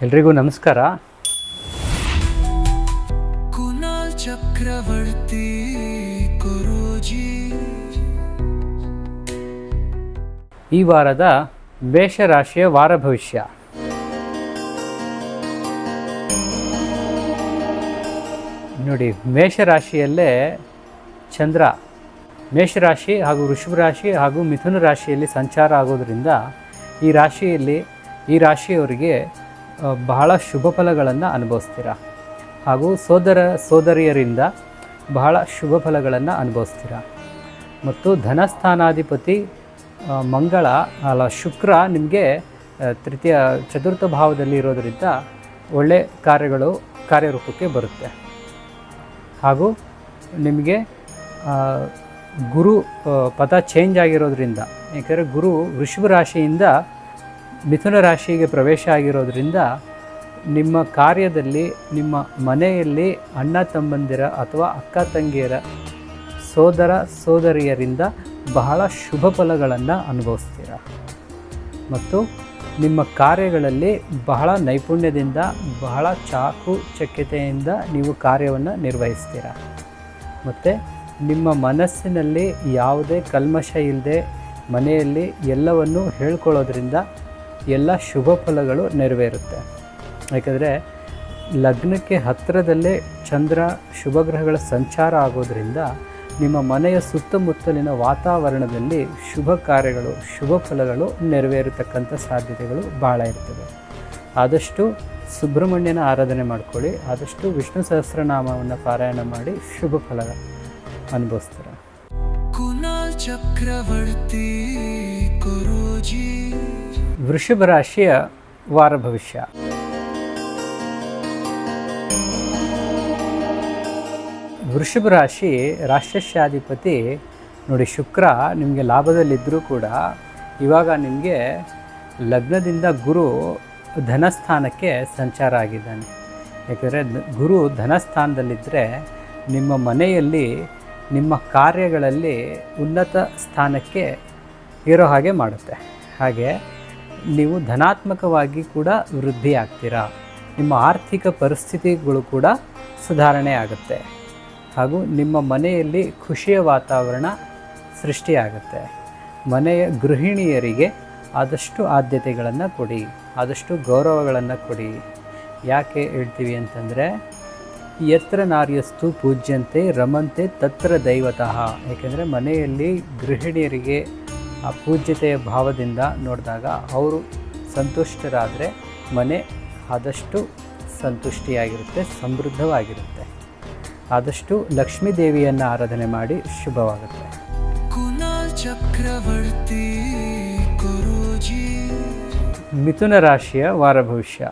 ಎಲ್ರಿಗೂ ನಮಸ್ಕಾರ. ಕುನಾಲ್ ಚಕ್ರವರ್ತಿ ಗುರೂಜಿ. ಈ ವಾರದ ಮೇಷರಾಶಿಯ ವಾರ ಭವಿಷ್ಯ. ನೋಡಿ, ಮೇಷರಾಶಿಯಲ್ಲೇ ಚಂದ್ರ ಮೇಷರಾಶಿ ಹಾಗೂ ವೃಷಭ ರಾಶಿ ಹಾಗೂ ಮಿಥುನ ರಾಶಿಯಲ್ಲಿ ಸಂಚಾರ ಆಗೋದರಿಂದ ಈ ರಾಶಿಯವರಿಗೆ ಬಹಳ ಶುಭ ಫಲಗಳನ್ನು ಅನುಭವಿಸ್ತೀರ ಹಾಗೂ ಸೋದರಿಯರಿಂದ ಬಹಳ ಶುಭ ಫಲಗಳನ್ನು ಅನುಭವಿಸ್ತೀರ. ಮತ್ತು ಧನಸ್ಥಾನಾಧಿಪತಿ ಶುಕ್ರ ನಿಮಗೆ ಚತುರ್ಥ ಭಾವದಲ್ಲಿ ಇರೋದರಿಂದ ಒಳ್ಳೆ ಕಾರ್ಯರೂಪಕ್ಕೆ ಬರುತ್ತೆ. ಹಾಗೂ ನಿಮಗೆ ಗುರು ಪಥ ಚೇಂಜ್ ಆಗಿರೋದ್ರಿಂದ, ಏಕೆಂದರೆ ಗುರು ವೃಷಭ ರಾಶಿಯಿಂದ ಮಿಥುನ ರಾಶಿಗೆ ಪ್ರವೇಶ ಆಗಿರೋದ್ರಿಂದ ನಿಮ್ಮ ಕಾರ್ಯದಲ್ಲಿ, ನಿಮ್ಮ ಮನೆಯಲ್ಲಿ ಅಣ್ಣ ತಮ್ಮಂದಿರ ಅಥವಾ ಅಕ್ಕ ತಂಗಿಯರ ಸೋದರಿಯರಿಂದ ಬಹಳ ಶುಭ ಫಲಗಳನ್ನು ಅನುಭವಿಸ್ತೀರ. ಮತ್ತು ನಿಮ್ಮ ಕಾರ್ಯಗಳಲ್ಲಿ ಬಹಳ ನೈಪುಣ್ಯದಿಂದ, ಬಹಳ ಚಾಕುಚಕ್ಯತೆಯಿಂದ ನೀವು ಕಾರ್ಯವನ್ನು ನಿರ್ವಹಿಸ್ತೀರ. ಮತ್ತು ನಿಮ್ಮ ಮನಸ್ಸಿನಲ್ಲಿ ಯಾವುದೇ ಕಲ್ಮಶ ಇಲ್ಲದೆ ಮನೆಯಲ್ಲಿ ಎಲ್ಲವನ್ನು ಹೇಳ್ಕೊಳ್ಳೋದ್ರಿಂದ ಎಲ್ಲ ಶುಭ ಫಲಗಳು ನೆರವೇರುತ್ತೆ. ಯಾಕಂದರೆ ಲಗ್ನಕ್ಕೆ ಹತ್ತಿರದಲ್ಲೇ ಚಂದ್ರ ಶುಭಗ್ರಹಗಳ ಸಂಚಾರ ಆಗೋದರಿಂದ ನಿಮ್ಮ ಮನೆಯ ಸುತ್ತಮುತ್ತಲಿನ ವಾತಾವರಣದಲ್ಲಿ ಶುಭ ಕಾರ್ಯಗಳು, ಶುಭ ಫಲಗಳು ನೆರವೇರತಕ್ಕಂಥ ಸಾಧ್ಯತೆಗಳು ಭಾಳ ಇರ್ತವೆ. ಆದಷ್ಟು ಸುಬ್ರಹ್ಮಣ್ಯನ ಆರಾಧನೆ ಮಾಡ್ಕೊಳ್ಳಿ, ಆದಷ್ಟು ವಿಷ್ಣು ಸಹಸ್ರನಾಮವನ್ನು ಪಾರಾಯಣ ಮಾಡಿ ಶುಭ ಫಲ ಅನುಭವಿಸ್ತಾರೆ. ಕುನಾಲ್ ಚಕ್ರವರ್ತಿ ಗುರೂಜಿ. ವೃಷಭ ರಾಶಿಯ ವಾರ ಭವಿಷ್ಯ. ವೃಷಭ ರಾಶಿ ರಾಷ್ಟ್ರಾಧಿಪತಿ ನೋಡಿ ಶುಕ್ರ ನಿಮಗೆ ಲಾಭದಲ್ಲಿದ್ದರೂ ಕೂಡ ಇವಾಗ ನಿಮಗೆ ಲಗ್ನದಿಂದ ಗುರು ಧನಸ್ಥಾನಕ್ಕೆ ಸಂಚಾರ ಆಗಿದ್ದಾನೆ. ಯಾಕೆಂದರೆ ಗುರು ಧನಸ್ಥಾನದಲ್ಲಿದ್ದರೆ ನಿಮ್ಮ ಮನೆಯಲ್ಲಿ, ನಿಮ್ಮ ಕಾರ್ಯಗಳಲ್ಲಿ ಉನ್ನತ ಸ್ಥಾನಕ್ಕೆ ಇರೋ ಹಾಗೆ ಮಾಡುತ್ತೆ. ಹಾಗೆ ನೀವು ಧನಾತ್ಮಕವಾಗಿ ಕೂಡ ವೃದ್ಧಿ ಆಗ್ತೀರಾ. ನಿಮ್ಮ ಆರ್ಥಿಕ ಪರಿಸ್ಥಿತಿಗಳು ಕೂಡ ಸುಧಾರಣೆ ಆಗುತ್ತೆ. ಹಾಗೂ ನಿಮ್ಮ ಮನೆಯಲ್ಲಿ ಖುಷಿಯ ವಾತಾವರಣ ಸೃಷ್ಟಿಯಾಗುತ್ತೆ. ಮನೆಯ ಗೃಹಿಣಿಯರಿಗೆ ಆದಷ್ಟು ಆದ್ಯತೆಗಳನ್ನು ಕೊಡಿ, ಆದಷ್ಟು ಗೌರವಗಳನ್ನು ಕೊಡಿ. ಯಾಕೆ ಹೇಳ್ತೀವಿ ಅಂತಂದರೆ, ಯತ್ರ ನಾರ್ಯಸ್ತು ಪೂಜ್ಯಂತೆ ರಮಂತೆ ತತ್ರ ದೈವತಃ. ಏಕೆಂದರೆ ಮನೆಯಲ್ಲಿ ಗೃಹಿಣಿಯರಿಗೆ ಆ ಪೂಜ್ಯತೆಯ ಭಾವದಿಂದ ನೋಡಿದಾಗ ಅವರು ಸಂತುಷ್ಟರಾದರೆ ಮನೆ ಆದಷ್ಟು ಸಂತುಷ್ಟಿಯಾಗಿರುತ್ತೆ, ಸಮೃದ್ಧವಾಗಿರುತ್ತೆ. ಆದಷ್ಟು ಲಕ್ಷ್ಮೀ ದೇವಿಯನ್ನು ಆರಾಧನೆ ಮಾಡಿ ಶುಭವಾಗುತ್ತೆ. ಕುನಾಲ್ ಚಕ್ರವರ್ತಿ ಗುರೂಜಿ. ಮಿಥುನ ರಾಶಿಯ ವಾರ ಭವಿಷ್ಯ.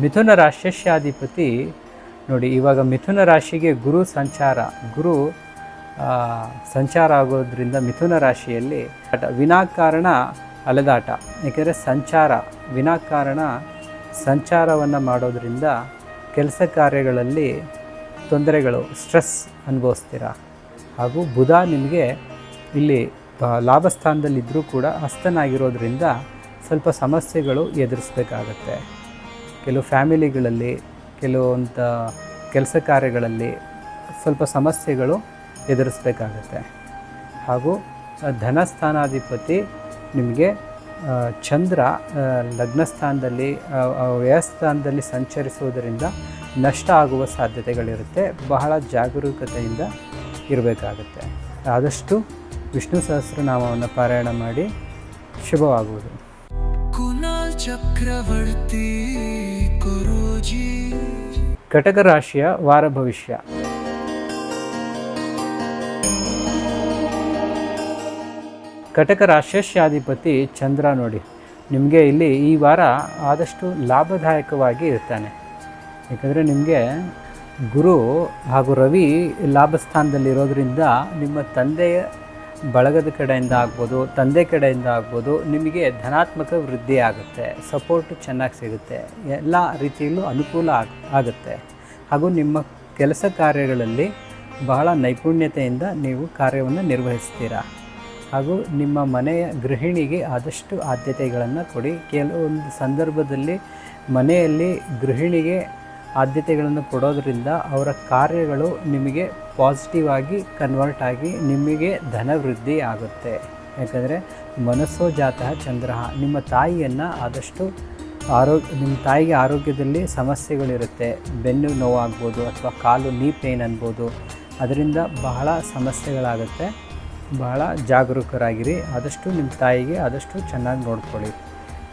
ಮಿಥುನ ರಾಶಿಯಾಧಿಪತಿ ನೋಡಿ, ಇವಾಗ ಮಿಥುನ ರಾಶಿಗೆ ಗುರು ಸಂಚಾರ ಆಗೋದ್ರಿಂದ ಮಿಥುನ ರಾಶಿಯಲ್ಲಿ ವಿನಾಕಾರಣ ಅಲೆದಾಟ. ಏಕೆಂದರೆ ವಿನಾಕಾರಣ ಸಂಚಾರವನ್ನು ಮಾಡೋದರಿಂದ ಕೆಲಸ ಕಾರ್ಯಗಳಲ್ಲಿ ತೊಂದರೆಗಳು, ಸ್ಟ್ರೆಸ್ ಅನುಭವಿಸ್ತೀರ. ಹಾಗೂ ಬುಧ ನಿಮಗೆ ಇಲ್ಲಿ ಲಾಭಸ್ಥಾನದಲ್ಲಿದ್ದರೂ ಕೂಡ ಹಸ್ತನಾಗಿರೋದ್ರಿಂದ ಸ್ವಲ್ಪ ಸಮಸ್ಯೆಗಳು ಎದುರಿಸಬೇಕಾಗತ್ತೆ. ಕೆಲವು ಫ್ಯಾಮಿಲಿಗಳಲ್ಲಿ, ಕೆಲವೊಂದು ಕೆಲಸ ಕಾರ್ಯಗಳಲ್ಲಿ ಸ್ವಲ್ಪ ಸಮಸ್ಯೆಗಳು ಎದುರಿಸಬೇಕಾಗತ್ತೆ. ಹಾಗೂ ಧನಸ್ಥಾನಾಧಿಪತಿ ನಿಮಗೆ ಚಂದ್ರ ಲಗ್ನಸ್ಥಾನದಲ್ಲಿ, ವ್ಯಯಸ್ಥಾನದಲ್ಲಿ ಸಂಚರಿಸುವುದರಿಂದ ನಷ್ಟ ಆಗುವ ಸಾಧ್ಯತೆಗಳಿರುತ್ತೆ. ಬಹಳ ಜಾಗರೂಕತೆಯಿಂದ ಇರಬೇಕಾಗತ್ತೆ. ಆದಷ್ಟು ವಿಷ್ಣು ಸಹಸ್ರನಾಮವನ್ನು ಪಾರಾಯಣ ಮಾಡಿ ಶುಭವಾಗುವುದು. ಕುನಾಲ್ ಚಕ್ರವರ್ತಿ ಗುರೂಜಿ. ಕಟಕ ರಾಶಿಯ ವಾರ ಭವಿಷ್ಯ. ಕಟಕ ರಾಶಿಯಾಧಿಪತಿ ಚಂದ್ರ ನೋಡಿ ನಿಮಗೆ ಇಲ್ಲಿ ಈ ವಾರ ಆದಷ್ಟು ಲಾಭದಾಯಕವಾಗಿ ಇರ್ತಾನೆ. ಏಕೆಂದರೆ ನಿಮಗೆ ಗುರು ಹಾಗೂ ರವಿ ಲಾಭಸ್ಥಾನದಲ್ಲಿರೋದ್ರಿಂದ ನಿಮ್ಮ ತಂದೆಯ ಬಳಗದ ಕಡೆಯಿಂದ ಆಗ್ಬೋದು, ತಂದೆ ಕಡೆಯಿಂದ ಆಗ್ಬೋದು, ನಿಮಗೆ ಧನಾತ್ಮಕ ವೃದ್ಧಿ ಆಗುತ್ತೆ, ಸಪೋರ್ಟ್ ಚೆನ್ನಾಗಿ ಸಿಗುತ್ತೆ, ಎಲ್ಲ ರೀತಿಯಲ್ಲೂ ಅನುಕೂಲ ಆಗುತ್ತೆ. ಹಾಗೂ ನಿಮ್ಮ ಕೆಲಸ ಕಾರ್ಯಗಳಲ್ಲಿ ಬಹಳ ನೈಪುಣ್ಯತೆಯಿಂದ ನೀವು ಕಾರ್ಯವನ್ನು ನಿರ್ವಹಿಸ್ತೀರಾ. ಹಾಗೂ ನಿಮ್ಮ ಮನೆಯ ಗೃಹಿಣಿಗೆ ಆದಷ್ಟು ಆದ್ಯತೆಗಳನ್ನು ಕೊಡಿ. ಕೆಲವೊಂದು ಸಂದರ್ಭದಲ್ಲಿ ಮನೆಯಲ್ಲಿ ಗೃಹಿಣಿಗೆ ಆದ್ಯತೆಗಳನ್ನು ಕೊಡೋದರಿಂದ ಅವರ ಕಾರ್ಯಗಳು ನಿಮಗೆ ಪಾಸಿಟಿವ್ ಆಗಿ ಕನ್ವರ್ಟ್ ಆಗಿ ನಿಮಗೆ ಧನವೃದ್ಧಿ ಆಗುತ್ತೆ. ಯಾಕಂದರೆ ಮನಸ್ಸೋ ಜಾತಃ ಚಂದ್ರ. ನಿಮ್ಮ ತಾಯಿಯನ್ನು ಆದಷ್ಟು ನಿಮ್ಮ ತಾಯಿಗೆ ಆರೋಗ್ಯದಲ್ಲಿ ಸಮಸ್ಯೆಗಳಿರುತ್ತೆ. ಬೆನ್ನು ನೋವಾಗ್ಬೋದು ಅಥವಾ ಕಾಲು ನೀ ಪೇನ್ ಅನ್ಬೋದು. ಅದರಿಂದ ಬಹಳ ಸಮಸ್ಯೆಗಳಾಗುತ್ತೆ. ಬಹಳ ಜಾಗರೂಕರಾಗಿರಿ. ಆದಷ್ಟು ನಿಮ್ಮ ತಾಯಿಗೆ ಆದಷ್ಟು ಚೆನ್ನಾಗಿ ನೋಡ್ಕೊಳ್ಳಿ.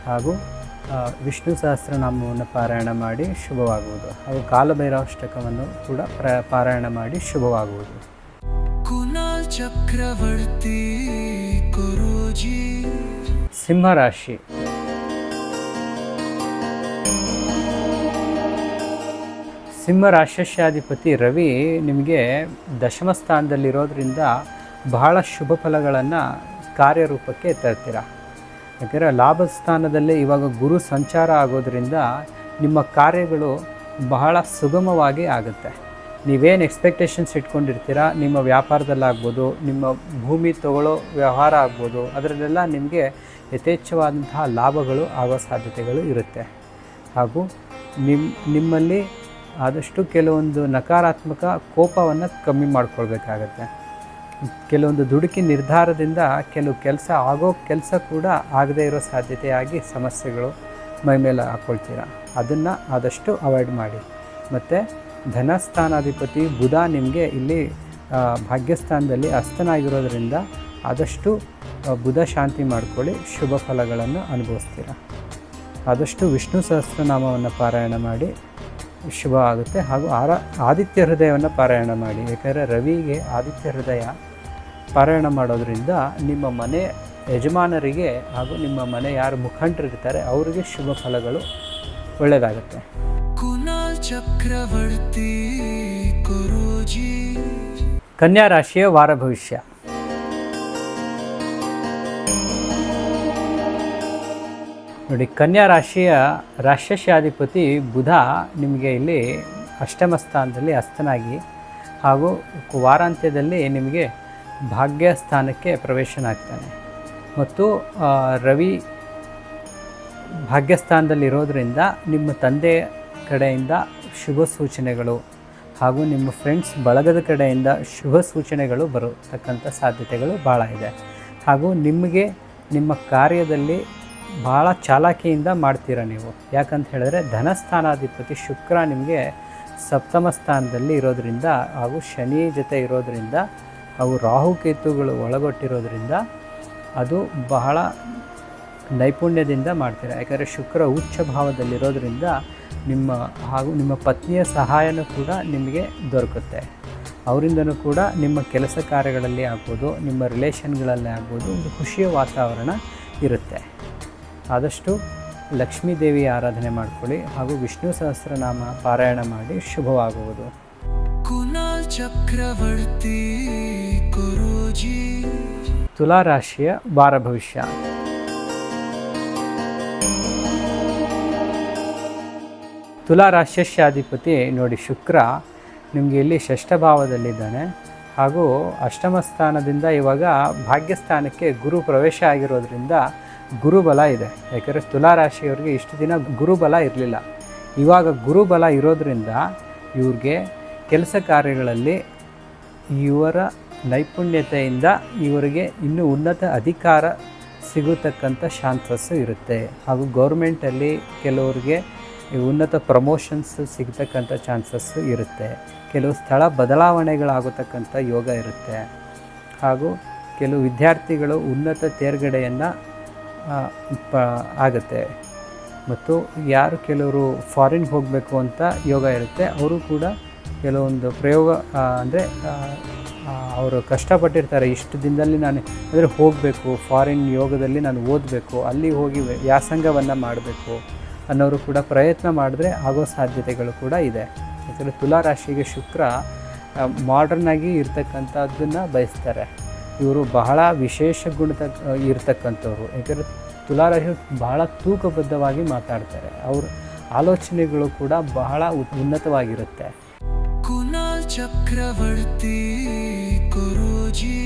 ಹಾಗೂ ವಿಷ್ಣು ಸಹಸ್ರನಾಮವನ್ನು ಪಾರಾಯಣ ಮಾಡಿ ಶುಭವಾಗುವುದು. ಹಾಗೂ ಕಾಲಭೈರವಾಷ್ಟಕವನ್ನು ಕೂಡ ಪಾರಾಯಣ ಮಾಡಿ ಶುಭವಾಗುವುದು. ಕುನಾಲ್ ಚಕ್ರವರ್ತಿ ಗುರೂಜಿ. ಸಿಂಹರಾಶಿ. ಸಿಂಹರಾಶಿಯಾಧಿಪತಿ ರವಿ ನಿಮಗೆ ದಶಮ ಸ್ಥಾನದಲ್ಲಿರೋದ್ರಿಂದ ಬಹಳ ಶುಭ ಫಲಗಳನ್ನು ಕಾರ್ಯರೂಪಕ್ಕೆ ತರ್ತೀರ. ಯಾಕೆಂದರೆ ಲಾಭ ಸ್ಥಾನದಲ್ಲೇ ಇವಾಗ ಗುರು ಸಂಚಾರ ಆಗೋದ್ರಿಂದ ನಿಮ್ಮ ಕಾರ್ಯಗಳು ಬಹಳ ಸುಗಮವಾಗಿ ಆಗುತ್ತೆ. ನೀವೇನು ಎಕ್ಸ್ಪೆಕ್ಟೇಷನ್ಸ್ ಇಟ್ಕೊಂಡಿರ್ತೀರ, ನಿಮ್ಮ ವ್ಯಾಪಾರದಲ್ಲಾಗ್ಬೋದು, ನಿಮ್ಮ ಭೂಮಿ ತಗೊಳ್ಳೋ ವ್ಯವಹಾರ ಆಗ್ಬೋದು, ಅದರಲ್ಲೆಲ್ಲ ನಿಮಗೆ ಯಥೇಚ್ಛವಾದಂತಹ ಲಾಭಗಳು ಆಗೋ ಸಾಧ್ಯತೆಗಳು ಇರುತ್ತೆ. ಹಾಗೂ ನಿಮ್ಮಲ್ಲಿ ಆದಷ್ಟು ಕೆಲವೊಂದು ನಕಾರಾತ್ಮಕ ಕೋಪವನ್ನು ಕಮ್ಮಿ ಮಾಡ್ಕೊಳ್ಬೇಕಾಗತ್ತೆ. ಕೆಲವೊಂದು ದುಡುಕಿ ನಿರ್ಧಾರದಿಂದ ಕೆಲವು ಕೆಲಸ ಕೂಡ ಆಗದೇ ಇರೋ ಸಾಧ್ಯತೆಯಾಗಿ ಸಮಸ್ಯೆಗಳು ಮೈಮೇಲೆ ಹಾಕ್ಕೊಳ್ತೀರ. ಅದನ್ನು ಆದಷ್ಟು ಅವಾಯ್ಡ್ ಮಾಡಿ. ಮತ್ತು ಧನಸ್ಥಾನಾಧಿಪತಿ ಬುಧ ನಿಮಗೆ ಇಲ್ಲಿ ಭಾಗ್ಯಸ್ಥಾನದಲ್ಲಿ ಅಸ್ತನಾಗಿರೋದ್ರಿಂದ ಆದಷ್ಟು ಬುಧ ಶಾಂತಿ ಮಾಡ್ಕೊಳ್ಳಿ, ಶುಭ ಫಲಗಳನ್ನು ಅನುಭವಿಸ್ತೀರ. ಆದಷ್ಟು ವಿಷ್ಣು ಸಹಸ್ರನಾಮವನ್ನು ಪಾರಾಯಣ ಮಾಡಿ ಶುಭ ಆಗುತ್ತೆ. ಹಾಗೂ ಆದಿತ್ಯ ಹೃದಯವನ್ನು ಪಾರಾಯಣ ಮಾಡಿ. ಯಾಕಂದರೆ ರವಿಗೆ ಆದಿತ್ಯ ಹೃದಯ ಪಾರಾಯಣ ಮಾಡೋದ್ರಿಂದ ನಿಮ್ಮ ಮನೆ ಯಜಮಾನರಿಗೆ ಹಾಗೂ ನಿಮ್ಮ ಮನೆ ಯಾರು ಮುಖಂಡರಿರ್ತಾರೆ ಅವರಿಗೆ ಶುಭ ಫಲಗಳು ಒಳ್ಳೆಯದಾಗುತ್ತೆ. ಕುನಾಲ್ ಚಕ್ರವರ್ತಿ ಗುರೂಜಿ. ಕನ್ಯಾ ರಾಶಿಯ ವಾರ ಭವಿಷ್ಯ. ನೋಡಿ, ಕನ್ಯಾ ರಾಶಿಯ ರಾಶಿಯಾಧಿಪತಿ ಬುಧ ನಿಮಗೆ ಇಲ್ಲಿ ಅಷ್ಟಮ ಸ್ಥಾನದಲ್ಲಿ ಅಸ್ತನಾಗಿ ಹಾಗೂ ವಾರಾಂತ್ಯದಲ್ಲಿ ನಿಮಗೆ ಭಾಗ್ಯ ಸ್ಥಾನಕ್ಕೆ ಪ್ರವೇಶನಾಗ್ತಾನೆ. ಮತ್ತು ರವಿ ಭಾಗ್ಯಸ್ಥಾನದಲ್ಲಿರೋದ್ರಿಂದ ನಿಮ್ಮ ತಂದೆಯ ಕಡೆಯಿಂದ ಶುಭ ಸೂಚನೆಗಳು ಹಾಗೂ ನಿಮ್ಮ ಫ್ರೆಂಡ್ಸ್ ಬಳಗದ ಕಡೆಯಿಂದ ಶುಭ ಸೂಚನೆಗಳು ಬರತಕ್ಕಂಥ ಸಾಧ್ಯತೆಗಳು ಭಾಳ ಇದೆ. ಹಾಗೂ ನಿಮಗೆ ನಿಮ್ಮ ಕಾರ್ಯದಲ್ಲಿ ಭಾಳ ಚಾಲಾಕಿಯಿಂದ ಮಾಡ್ತೀರ ನೀವು. ಯಾಕಂತ ಹೇಳಿದ್ರೆ ಧನಸ್ಥಾನಾಧಿಪತಿ ಶುಕ್ರ ನಿಮಗೆ ಸಪ್ತಮ ಸ್ಥಾನದಲ್ಲಿ ಇರೋದರಿಂದ ಹಾಗೂ ಶನಿ ಜೊತೆ ಇರೋದರಿಂದ ಹಾಗೂ ರಾಹುಕೇತುಗಳು ಒಳಗೊಟ್ಟಿರೋದ್ರಿಂದ ಅದು ಬಹಳ ನೈಪುಣ್ಯದಿಂದ ಮಾಡ್ತೀರ. ಯಾಕಂದರೆ ಶುಕ್ರ ಉಚ್ಚ ಭಾವದಲ್ಲಿರೋದ್ರಿಂದ ನಿಮ್ಮ ಪತ್ನಿಯ ಸಹಾಯನೂ ಕೂಡ ನಿಮಗೆ ದೊರಕುತ್ತೆ. ಅವರಿಂದನೂ ಕೂಡ ನಿಮ್ಮ ಕೆಲಸ ಕಾರ್ಯಗಳಲ್ಲಿ ಆಗ್ಬೋದು, ನಿಮ್ಮ ರಿಲೇಷನ್ಗಳಲ್ಲಿ ಆಗ್ಬೋದು, ಒಂದು ಖುಷಿಯ ವಾತಾವರಣ ಇರುತ್ತೆ. ಆದಷ್ಟು ಲಕ್ಷ್ಮೀ ದೇವಿ ಆರಾಧನೆ ಮಾಡ್ಕೊಳ್ಳಿ ಹಾಗೂ ವಿಷ್ಣು ಸಹಸ್ರನಾಮ ಪಾರಾಯಣ ಮಾಡಿ ಶುಭವಾಗುವುದು. ಕುನಾಲ್ ಚಕ್ರವರ್ತಿ ಗುರೂಜಿ. ತುಲಾ ರಾಶಿಯ ವಾರ ಭವಿಷ್ಯ. ತುಲಾ ರಾಶಿಯಾಧಿಪತಿ ನೋಡಿ ಶುಕ್ರ ನಿಮಗೆ ಇಲ್ಲಿ ಷಷ್ಠ ಭಾವದಲ್ಲಿದ್ದಾನೆ ಹಾಗೂ ಅಷ್ಟಮ ಸ್ಥಾನದಿಂದ ಇವಾಗ ಭಾಗ್ಯಸ್ಥಾನಕ್ಕೆ ಗುರು ಪ್ರವೇಶ ಆಗಿರೋದ್ರಿಂದ ಗುರುಬಲ ಇದೆ. ಯಾಕೆಂದರೆ ತುಲಾ ರಾಶಿಯವರಿಗೆ ಇಷ್ಟು ದಿನ ಗುರುಬಲ ಇರಲಿಲ್ಲ. ಇವಾಗ ಗುರುಬಲ ಇರೋದರಿಂದ ಇವ್ರಿಗೆ ಕೆಲಸ ಕಾರ್ಯಗಳಲ್ಲಿ ಇವರ ನೈಪುಣ್ಯತೆಯಿಂದ ಇವರಿಗೆ ಇನ್ನೂ ಉನ್ನತ ಅಧಿಕಾರ ಸಿಗತಕ್ಕಂಥ ಚಾನ್ಸಸ್ಸು ಇರುತ್ತೆ. ಹಾಗೂ ಗೌರ್ಮೆಂಟಲ್ಲಿ ಕೆಲವರಿಗೆ ಉನ್ನತ ಪ್ರಮೋಷನ್ಸ್ ಸಿಗ್ತಕ್ಕಂಥ ಚಾನ್ಸಸ್ಸು ಇರುತ್ತೆ. ಕೆಲವು ಸ್ಥಳ ಬದಲಾವಣೆಗಳಾಗತಕ್ಕಂಥ ಯೋಗ ಇರುತ್ತೆ. ಹಾಗೂ ಕೆಲವು ವಿದ್ಯಾರ್ಥಿಗಳು ಉನ್ನತ ತೇರ್ಗಡೆಯನ್ನು ಆಗುತ್ತೆ. ಮತ್ತು ಕೆಲವರು ಫಾರಿನ್ಗೆ ಹೋಗಬೇಕು ಅಂತ ಯೋಗ ಇರುತ್ತೆ. ಅವರು ಕೂಡ ಕೆಲವೊಂದು ಪ್ರಯೋಗ ಅಂದರೆ ಅವರು ಕಷ್ಟಪಟ್ಟಿರ್ತಾರೆ. ಇಷ್ಟು ದಿನದಲ್ಲಿ ನಾನು ಅಂದರೆ ಹೋಗಬೇಕು, ಫಾರಿನ್ ಯೋಗದಲ್ಲಿ ನಾನು ಓದಬೇಕು, ಅಲ್ಲಿ ಹೋಗಿ ವ್ಯಾಸಂಗವನ್ನು ಮಾಡಬೇಕು ಅನ್ನೋರು ಕೂಡ ಪ್ರಯತ್ನ ಮಾಡಿದ್ರೆ ಆಗೋ ಸಾಧ್ಯತೆಗಳು ಕೂಡ ಇದೆ. ಯಾಕಂದರೆ ತುಲಾ ರಾಶಿಗೆ ಶುಕ್ರ ಮಾಡರ್ನಾಗಿ ಇರ್ತಕ್ಕಂಥದ್ದನ್ನು ಬಯಸ್ತಾರೆ. ಇವರು ಬಹಳ ವಿಶೇಷ ಇರ್ತಕ್ಕಂಥವ್ರು. ಯಾಕಂದರೆ ತುಲಾ ರಾಶಿ ಬಹಳ ತೂಕಬದ್ಧವಾಗಿ ಮಾತಾಡ್ತಾರೆ. ಅವ್ರ ಆಲೋಚನೆಗಳು ಕೂಡ ಬಹಳ ಉನ್ನತವಾಗಿರುತ್ತೆ. ಕುನಾಲ್ ಚಕ್ರವರ್ತಿ ಗುರೂಜಿ.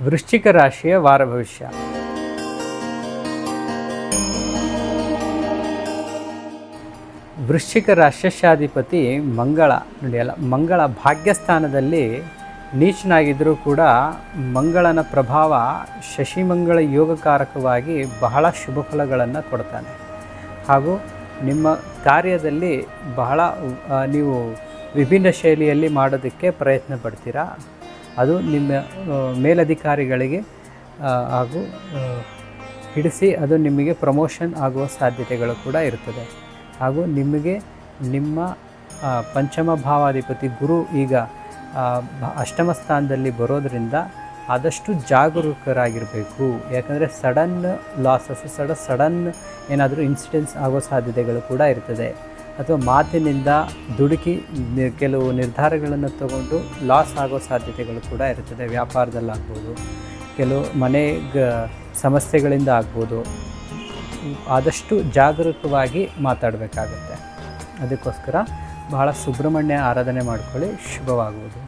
ವೃಶ್ಚಿಕ ರಾಶಿಯ ವಾರ ಭವಿಷ್ಯ. ವೃಶ್ಚಿಕ ರಾಶಿಯಾಧಿಪತಿ ಮಂಗಳ ನೋಡಿ ಅಲ್ಲ, ಮಂಗಳ ಭಾಗ್ಯಸ್ಥಾನದಲ್ಲಿ ನೀಚನಾಗಿದ್ದರೂ ಕೂಡ ಮಂಗಳನ ಪ್ರಭಾವ ಶಶಿಮಂಗಳ ಯೋಗಕಾರಕವಾಗಿ ಬಹಳ ಶುಭ ಫಲಗಳನ್ನು ಕೊಡ್ತಾನೆ. ಹಾಗೂ ನಿಮ್ಮ ಕಾರ್ಯದಲ್ಲಿ ಬಹಳ ನೀವು ವಿಭಿನ್ನ ಶೈಲಿಯಲ್ಲಿ ಮಾಡೋದಕ್ಕೆ ಪ್ರಯತ್ನ ಪಡ್ತೀರಾ. ಅದು ನಿಮ್ಮ ಮೇಲಧಿಕಾರಿಗಳಿಗೆ ಹಾಗೂ ಹಿಡಿಸಿ ಅದು ನಿಮಗೆ ಪ್ರಮೋಷನ್ ಆಗುವ ಸಾಧ್ಯತೆಗಳು ಕೂಡ ಇರ್ತದೆ. ಹಾಗೂ ನಿಮಗೆ ನಿಮ್ಮ ಪಂಚಮ ಭಾವಾಧಿಪತಿ ಗುರು ಈಗ ಅಷ್ಟಮ ಸ್ಥಾನದಲ್ಲಿ ಬರೋದರಿಂದ ಆದಷ್ಟು ಜಾಗರೂಕರಾಗಿರಬೇಕು. ಯಾಕಂದರೆ ಸಡನ್ ಲಾಸಸ್, ಸಡನ್ ಏನಾದರೂ ಇನ್ಸಿಡೆಂಟ್ಸ್ ಆಗೋ ಸಾಧ್ಯತೆಗಳು ಕೂಡ ಇರ್ತದೆ. ಅಥವಾ ಮಾತಿನಿಂದ ದುಡುಕಿ ಕೆಲವು ನಿರ್ಧಾರಗಳನ್ನು ತಗೊಂಡು ಲಾಸ್ ಆಗೋ ಸಾಧ್ಯತೆಗಳು ಕೂಡ ಇರ್ತದೆ. ವ್ಯಾಪಾರದಲ್ಲಾಗ್ಬೋದು, ಕೆಲವು ಮನೆ ಸಮಸ್ಯೆಗಳಿಂದ ಆಗ್ಬೋದು. ಆದಷ್ಟು ಜಾಗರೂಕವಾಗಿ ಮಾತಾಡಬೇಕಾಗುತ್ತೆ. ಅದಕ್ಕೋಸ್ಕರ ಬಹಳ ಸುಬ್ರಹ್ಮಣ್ಯ ಆರಾಧನೆ ಮಾಡ್ಕೊಳ್ಳಿ, ಶುಭವಾಗುವುದು.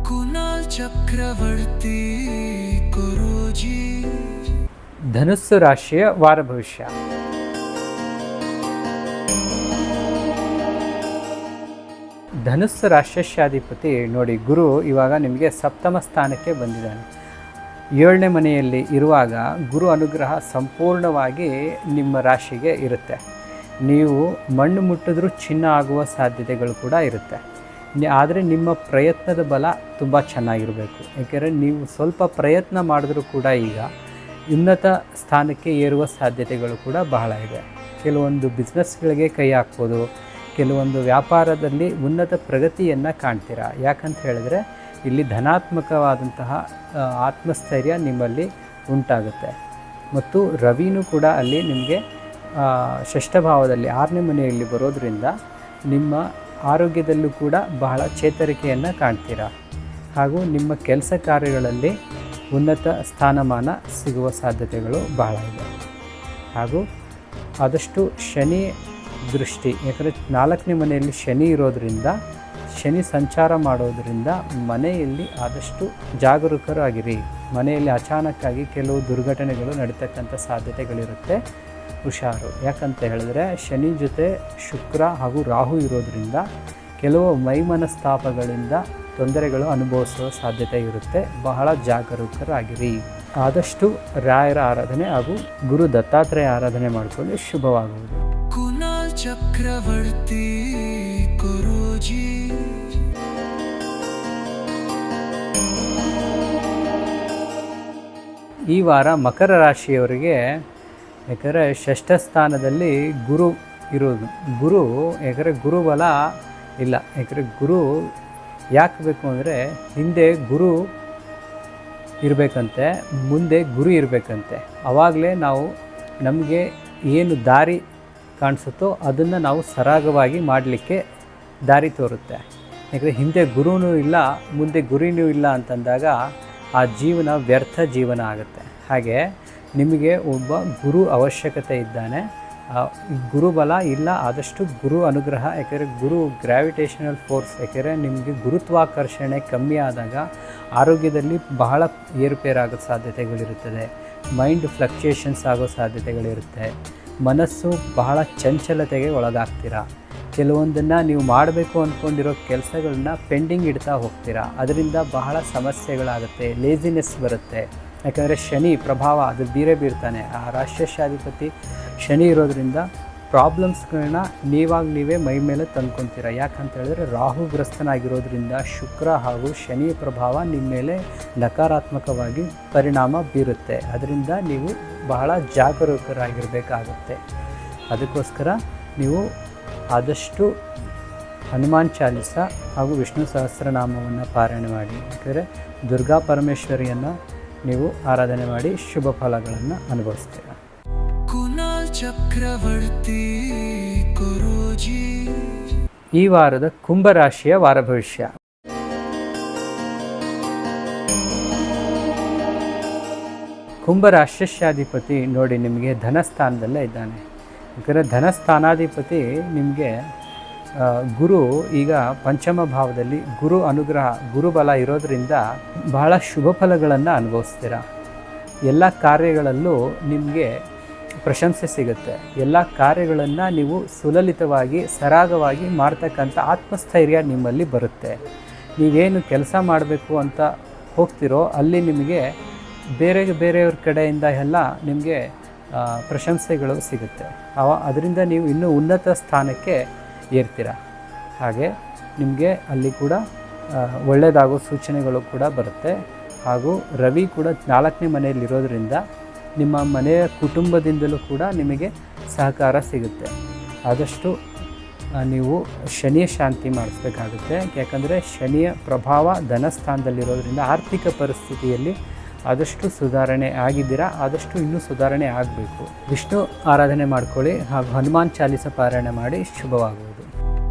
ಕುನಾಲ್ ಚಕ್ರವರ್ತಿ ಗುರೂಜಿ. ಧನುಸ್ಸು ರಾಶಿಯ ವಾರ ಭವಿಷ್ಯ. ಧನುಸ್ಸು ರಾಶಿಯಾಧಿಪತಿ ನೋಡಿ ಗುರು ಇವಾಗ ನಿಮಗೆ ಸಪ್ತಮ ಸ್ಥಾನಕ್ಕೆ ಬಂದಿದ್ದಾನೆ. 7ನೇ ಮನೆಯಲ್ಲಿ ಇರುವಾಗ ಗುರು ಅನುಗ್ರಹ ಸಂಪೂರ್ಣವಾಗಿ ನಿಮ್ಮ ರಾಶಿಗೆ ಇರುತ್ತೆ. ನೀವು ಮಣ್ಣು ಮುಟ್ಟಿದ್ರೂ ಚಿನ್ನ ಆಗುವ ಸಾಧ್ಯತೆಗಳು ಕೂಡ ಇರುತ್ತೆ. ಆದರೆ ನಿಮ್ಮ ಪ್ರಯತ್ನದ ಬಲ ತುಂಬ ಚೆನ್ನಾಗಿರಬೇಕು. ಏಕೆಂದರೆ ನೀವು ಸ್ವಲ್ಪ ಪ್ರಯತ್ನ ಮಾಡಿದ್ರೂ ಕೂಡ ಈಗ ಉನ್ನತ ಸ್ಥಾನಕ್ಕೆ ಏರುವ ಸಾಧ್ಯತೆಗಳು ಕೂಡ ಬಹಳ ಇದೆ. ಕೆಲವೊಂದು ಬಿಸ್ನೆಸ್ಗಳಿಗೆ ಕೈ ಹಾಕ್ಬೋದು, ಕೆಲವೊಂದು ವ್ಯಾಪಾರದಲ್ಲಿ ಉನ್ನತ ಪ್ರಗತಿಯನ್ನು ಕಾಣ್ತೀರಾ. ಯಾಕಂತ ಹೇಳಿದ್ರೆ ಇಲ್ಲಿ ಧನಾತ್ಮಕವಾದಂತಹ ಆತ್ಮಸ್ಥೈರ್ಯ ನಿಮ್ಮಲ್ಲಿ ಉಂಟಾಗುತ್ತೆ. ಮತ್ತು ರವಿನೂ ಕೂಡ ಅಲ್ಲಿ ನಿಮಗೆ ಷಷ್ಠಭಾವದಲ್ಲಿ 6ನೇ ಮನೆಯಲ್ಲಿ ಬರೋದರಿಂದ ನಿಮ್ಮ ಆರೋಗ್ಯದಲ್ಲೂ ಕೂಡ ಬಹಳ ಚೇತರಿಕೆಯನ್ನು ಕಾಣ್ತೀರಾ. ಹಾಗೂ ನಿಮ್ಮ ಕೆಲಸ ಕಾರ್ಯಗಳಲ್ಲಿ ಉನ್ನತ ಸ್ಥಾನಮಾನ ಸಿಗುವ ಸಾಧ್ಯತೆಗಳು ಬಹಳ ಇದೆ. ಹಾಗೂ ಆದಷ್ಟು ಶನಿ ದೃಷ್ಟಿ, ಯಾಕಂದರೆ 4ನೇ ಮನೆಯಲ್ಲಿ ಶನಿ ಇರೋದರಿಂದ, ಶನಿ ಸಂಚಾರ ಮಾಡೋದರಿಂದ ಮನೆಯಲ್ಲಿ ಆದಷ್ಟು ಜಾಗರೂಕರಾಗಿರಿ. ಮನೆಯಲ್ಲಿ ಅಚಾನಕ್ಕಾಗಿ ಕೆಲವು ದುರ್ಘಟನೆಗಳು ನಡೀತಕ್ಕಂಥ ಸಾಧ್ಯತೆಗಳಿರುತ್ತೆ, ಹುಷಾರು. ಯಾಕಂತ ಹೇಳಿದ್ರೆ ಶನಿ ಜೊತೆ ಶುಕ್ರ ಹಾಗೂ ರಾಹು ಇರೋದರಿಂದ ಕೆಲವು ಮೈಮನಸ್ತಾಪಗಳಿಂದ ತೊಂದರೆಗಳು ಅನುಭವಿಸುವ ಸಾಧ್ಯತೆ ಇರುತ್ತೆ. ಬಹಳ ಜಾಗರೂಕರಾಗಿರಿ. ಆದಷ್ಟು ರಾಯರ ಆರಾಧನೆ ಹಾಗೂ ಗುರು ದತ್ತಾತ್ರೇಯ ಆರಾಧನೆ ಮಾಡಿಕೊಂಡು ಶುಭವಾಗುವುದು. ಕುನಾಲ್ ಚಕ್ರವರ್ತಿ ಗುರೂಜಿ. ಈ ವಾರ ಮಕರ ರಾಶಿಯವರಿಗೆ, ಯಾಕಂದರೆ ಷಷ್ಠ ಸ್ಥಾನದಲ್ಲಿ ಗುರು ಇರೋದು. ಯಾಕಂದರೆ ಗುರುಬಲ ಇಲ್ಲ. ಯಾಕಂದರೆ ಗುರು ಯಾಕೆ ಬೇಕು ಅಂದರೆ ಹಿಂದೆ ಗುರು ಇರಬೇಕಂತೆ, ಮುಂದೆ ಗುರು ಇರಬೇಕಂತೆ. ಆವಾಗಲೇ ನಾವು ನಮಗೆ ಏನು ದಾರಿ ಕಾಣಿಸುತ್ತೋ ಅದನ್ನು ನಾವು ಸರಾಗವಾಗಿ ಮಾಡಲಿಕ್ಕೆ ದಾರಿ ತೋರುತ್ತೆ. ಯಾಕಂದರೆ ಹಿಂದೆ ಗುರುನೂ ಇಲ್ಲ, ಮುಂದೆ ಗುರಿನೂ ಇಲ್ಲ ಅಂತಂದಾಗ ಆ ಜೀವನ ವ್ಯರ್ಥ ಜೀವನ ಆಗುತ್ತೆ. ಹಾಗೆ ನಿಮಗೆ ಒಬ್ಬ ಗುರು ಅವಶ್ಯಕತೆ ಇದ್ದಾನೆ. ಗುರುಬಲ ಇಲ್ಲ, ಆದಷ್ಟು ಗುರು ಅನುಗ್ರಹ. ಯಾಕೆಂದರೆ ಗುರು ಗ್ರಾವಿಟೇಷನಲ್ ಫೋರ್ಸ್, ಯಾಕೆಂದರೆ ನಿಮಗೆ ಗುರುತ್ವಾಕರ್ಷಣೆ ಕಮ್ಮಿ ಆದಾಗ ಆರೋಗ್ಯದಲ್ಲಿ ಬಹಳ ಏರುಪೇರಾಗೋ ಸಾಧ್ಯತೆಗಳಿರುತ್ತದೆ. ಮೈಂಡ್ ಫ್ಲಕ್ಚುಯೇಷನ್ಸ್ ಆಗೋ ಸಾಧ್ಯತೆಗಳಿರುತ್ತೆ. ಮನಸ್ಸು ಬಹಳ ಚಂಚಲತೆಗೆ ಒಳಗಾಗ್ತೀರಾ. ಕೆಲವೊಂದನ್ನು ನೀವು ಮಾಡಬೇಕು ಅಂದ್ಕೊಂಡಿರೋ ಕೆಲಸಗಳನ್ನ ಪೆಂಡಿಂಗ್ ಇಡ್ತಾ ಹೋಗ್ತೀರಾ. ಅದರಿಂದ ಬಹಳ ಸಮಸ್ಯೆಗಳಾಗುತ್ತೆ, ಲೇಜಿನೆಸ್ ಬರುತ್ತೆ. ಯಾಕಂದರೆ ಶನಿ ಪ್ರಭಾವ ಅದು ಬೀರ್ತಾನೆ. ಆ ರಾಶಿಯಾಧಿಪತಿ ಶನಿ ಇರೋದರಿಂದ ಪ್ರಾಬ್ಲಮ್ಸ್ಗಳನ್ನ ನೀವೇ ಮೈ ಮೇಲೆ ತಂದ್ಕೊತೀರ. ಯಾಕಂತ ಹೇಳಿದ್ರೆ ರಾಹುಗ್ರಸ್ತನಾಗಿರೋದ್ರಿಂದ ಶುಕ್ರ ಹಾಗೂ ಶನಿ ಪ್ರಭಾವ ನಿಮ್ಮ ಮೇಲೆ ನಕಾರಾತ್ಮಕವಾಗಿ ಪರಿಣಾಮ ಬೀರುತ್ತೆ. ಅದರಿಂದ ನೀವು ಬಹಳ ಜಾಗರೂಕರಾಗಿರಬೇಕಾಗುತ್ತೆ. ಅದಕ್ಕೋಸ್ಕರ ನೀವು ಆದಷ್ಟು ಹನುಮಾನ್ ಚಾಲಿಸ ಹಾಗೂ ವಿಷ್ಣು ಸಹಸ್ರನಾಮವನ್ನು ಪಾರಾಯಣ ಮಾಡಿ. ಯಾಕಂದರೆ ದುರ್ಗಾ ಪರಮೇಶ್ವರಿಯನ್ನು ನೀವು ಆರಾಧನೆ ಮಾಡಿ ಶುಭ ಫಲಗಳನ್ನು ಅನುಭವಿಸ್ತೀರ. ಕುನಾಲ್ ಚಕ್ರವರ್ತಿ ಗುರೂಜಿ. ಈ ವಾರದ ಕುಂಭರಾಶಿಯ ವಾರ ಭವಿಷ್ಯ. ಕುಂಭರಾಶಿಯಾಧಿಪತಿ ನೋಡಿ ನಿಮಗೆ ಧನಸ್ಥಾನದಲ್ಲೇ ಇದ್ದಾನೆ. ಯಾಕಂದರೆ ಧನಸ್ಥಾನಾಧಿಪತಿ ನಿಮಗೆ ಗುರು ಈಗ ಪಂಚಮ ಭಾವದಲ್ಲಿ ಗುರು ಅನುಗ್ರಹ ಗುರುಬಲ ಇರೋದರಿಂದ ಬಹಳ ಶುಭ ಫಲಗಳನ್ನು ಅನುಭವಿಸ್ತೀರ. ಎಲ್ಲ ಕಾರ್ಯಗಳಲ್ಲೂ ನಿಮಗೆ ಪ್ರಶಂಸೆ ಸಿಗುತ್ತೆ. ಎಲ್ಲ ಕಾರ್ಯಗಳನ್ನು ನೀವು ಸುಲಲಿತವಾಗಿ ಸರಾಗವಾಗಿ ಮಾಡ್ತಕ್ಕಂಥ ಆತ್ಮಸ್ಥೈರ್ಯ ನಿಮ್ಮಲ್ಲಿ ಬರುತ್ತೆ. ನೀವೇನು ಕೆಲಸ ಮಾಡಬೇಕು ಅಂತ ಹೋಗ್ತಿರೋ ಅಲ್ಲಿ ನಿಮಗೆ ಬೇರೆಯವ್ರ ಕಡೆಯಿಂದ ಎಲ್ಲ ನಿಮಗೆ ಪ್ರಶಂಸೆಗಳು ಸಿಗುತ್ತೆ. ಅದರಿಂದ ನೀವು ಇನ್ನೂ ಉನ್ನತ ಸ್ಥಾನಕ್ಕೆ ಏರ್ತೀರ. ಹಾಗೆ ನಿಮಗೆ ಅಲ್ಲಿ ಕೂಡ ಒಳ್ಳೆಯದಾಗೋ ಸೂಚನೆಗಳು ಕೂಡ ಬರುತ್ತೆ. ಹಾಗೂ ರವಿ ಕೂಡ 4ನೇ ಮನೆಯಲ್ಲಿರೋದ್ರಿಂದ ನಿಮ್ಮ ಮನೆಯ ಕುಟುಂಬದಿಂದಲೂ ಕೂಡ ನಿಮಗೆ ಸಹಕಾರ ಸಿಗುತ್ತೆ. ಆದಷ್ಟು ನೀವು ಶನಿಯ ಶಾಂತಿ ಮಾಡಿಸ್ಬೇಕಾಗುತ್ತೆ. ಯಾಕಂದರೆ ಶನಿಯ ಪ್ರಭಾವ ಧನಸ್ಥಾನದಲ್ಲಿರೋದ್ರಿಂದ ಆರ್ಥಿಕ ಪರಿಸ್ಥಿತಿಯಲ್ಲಿ ಆದಷ್ಟು ಸುಧಾರಣೆ ಆಗಿದ್ದೀರಾ. ಆದಷ್ಟು ಇನ್ನೂ ಸುಧಾರಣೆ ಆಗಬೇಕು. ವಿಷ್ಣು ಆರಾಧನೆ ಮಾಡ್ಕೊಳ್ಳಿ ಹಾಗೂ ಹನುಮಾನ್ ಚಾಲಿಸ ಪಾರಾಯಣ ಮಾಡಿ ಶುಭವಾಗುವುದು.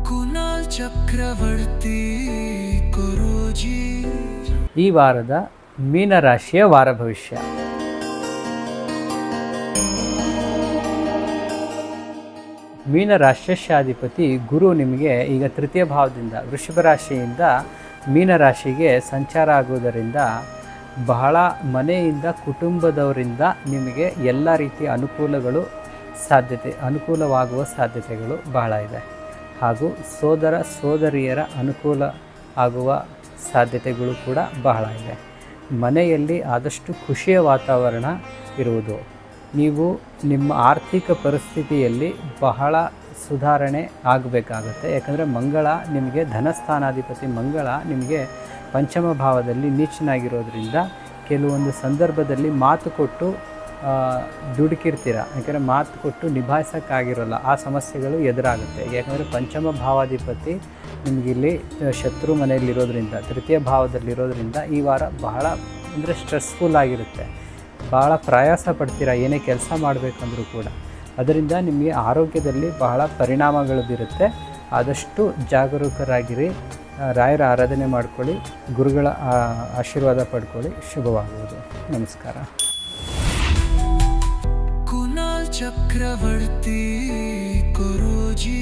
ಕುನಾಲ್ ಚಕ್ರವರ್ತಿ ಗುರೂಜಿ. ಈ ವಾರದ ಮೀನರಾಶಿಯ ವಾರ ಭವಿಷ್ಯ. ಮೀನರಾಶಿಯಾಧಿಪತಿ ಗುರು ನಿಮಗೆ ಈಗ 3ಯ ಭಾವದಿಂದ ವೃಷಭ ರಾಶಿಯಿಂದ ಮೀನರಾಶಿಗೆ ಸಂಚಾರ ಆಗುವುದರಿಂದ ಬಹಳ ಮನೆಯಿಂದ ಕುಟುಂಬದವರಿಂದ ನಿಮಗೆ ಎಲ್ಲ ರೀತಿಯ ಅನುಕೂಲವಾಗುವ ಸಾಧ್ಯತೆಗಳು ಬಹಳ ಇದೆ. ಹಾಗೂ ಸೋದರ ಸೋದರಿಯರ ಅನುಕೂಲ ಆಗುವ ಸಾಧ್ಯತೆಗಳು ಕೂಡ ಬಹಳ ಇದೆ. ಮನೆಯಲ್ಲಿ ಆದಷ್ಟು ಖುಷಿಯ ವಾತಾವರಣ ಇರುವುದು. ನೀವು ನಿಮ್ಮ ಆರ್ಥಿಕ ಪರಿಸ್ಥಿತಿಯಲ್ಲಿ ಬಹಳ ಸುಧಾರಣೆ ಆಗಬೇಕಾಗುತ್ತೆ. ಯಾಕಂದರೆ ಮಂಗಳ ನಿಮಗೆ ಧನಸ್ಥಾನಾಧಿಪತಿ ಮಂಗಳ ನಿಮಗೆ ಪಂಚಮ ಭಾವದಲ್ಲಿ ನೀಚನಾಗಿರೋದ್ರಿಂದ ಕೆಲವೊಂದು ಸಂದರ್ಭದಲ್ಲಿ ಮಾತು ಕೊಟ್ಟು ದುಡುಕಿರ್ತೀರ. ಯಾಕಂದರೆ ಮಾತು ಕೊಟ್ಟು ನಿಭಾಯಿಸೋಕ್ಕಾಗಿರೋಲ್ಲ, ಆ ಸಮಸ್ಯೆಗಳು ಎದುರಾಗುತ್ತೆ. ಯಾಕಂದರೆ ಪಂಚಮ ಭಾವಾಧಿಪತಿ ನಿಮಗಿಲ್ಲಿ ಶತ್ರು ಮನೆಯಲ್ಲಿರೋದ್ರಿಂದ 3ಯ ಭಾವದಲ್ಲಿರೋದ್ರಿಂದ ಈ ವಾರ ಬಹಳ ಸ್ಟ್ರೆಸ್ಫುಲ್ ಆಗಿರುತ್ತೆ. ಭಾಳ ಪ್ರಯಾಸ ಪಡ್ತೀರಾ ಏನೇ ಕೆಲಸ ಮಾಡಬೇಕಂದ್ರೂ ಕೂಡ. ಅದರಿಂದ ನಿಮಗೆ ಆರೋಗ್ಯದಲ್ಲಿ ಬಹಳ ಪರಿಣಾಮಗಳು ಬೀರುತ್ತೆ. ಆದಷ್ಟು ಜಾಗರೂಕರಾಗಿರಿ. ರಾಯರ ಆರಾಧನೆ ಮಾಡ್ಕೊಳ್ಳಿ, ಗುರುಗಳ ಆಶೀರ್ವಾದ ಪಡ್ಕೊಳ್ಳಿ. ಶುಭವಾಗುವುದು. ನಮಸ್ಕಾರ. ಕುನಾಲ್ ಚಕ್ರವರ್ತಿ ಗುರೂಜಿ.